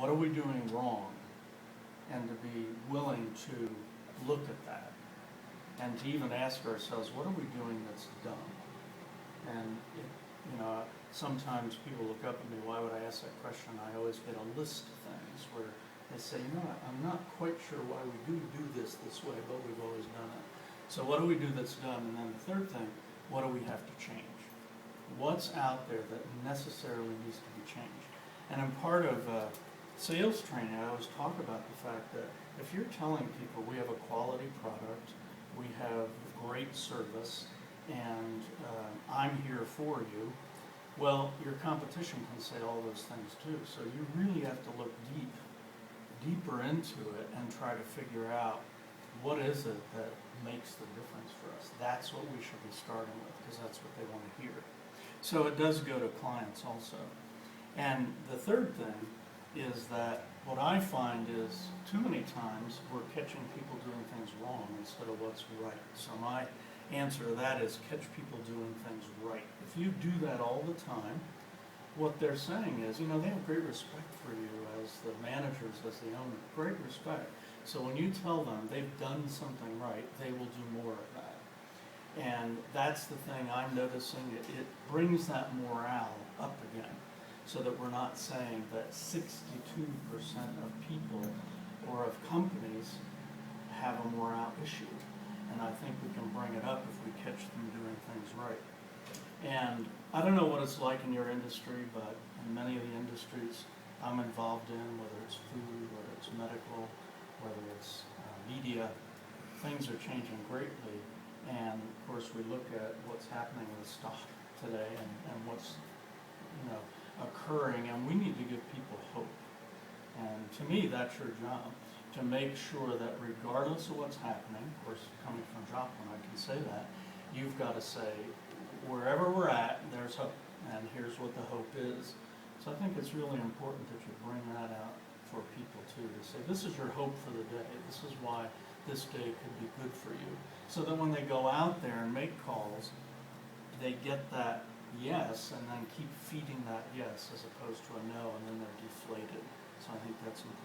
what are we doing wrong? And to be willing to look at that. And to even ask ourselves, what are we doing that's dumb? And, sometimes people look up at me, why would I ask that question? I always get a list of things where they say, I'm not quite sure why we do this way, but we've always done it. So what do we do that's dumb? And then the third thing, what do we have to change? What's out there that necessarily needs to be changed? And in part of sales training, I always talk about the fact that if you're telling people we have a quality product, we have great service, and I'm here for you, well, your competition can say all those things too. So you really have to look deeper into it and try to figure out what is it that makes the difference for us. That's what we should be starting with, because that's what they want to hear. So it does go to clients also. And the third thing is that what I find is too many times we're catching people doing things wrong instead of what's right. So my answer to that is catch people doing things right. If you do that all the time, what they're saying is, they have great respect for you as the managers, as the owner, great respect. So when you tell them they've done something right, they will do more of that. And that's the thing I'm noticing. It brings that morale up again, so that we're not saying that 62% of people or of companies have a morale issue. And I think we can bring it up if we catch them doing things right. And I don't know what it's like in your industry, but in many of the industries I'm involved in, whether it's food, whether it's medical, whether it's media, things are changing greatly. And of course we look at what's happening with stock today and what's occurring, and we need to give people hope. And to me, that's your job, to make sure that regardless of what's happening, of course, coming from Joplin, I can say that, you've got to say, wherever we're at, there's hope, and here's what the hope is. So I think it's really important that you bring that out for people too, to say, this is your hope for the day. This is why this day could be good for you. So that when they go out there and make calls, they get that yes, and then keep feeding that yes as opposed to a no, and then they're deflated. So I think that's important.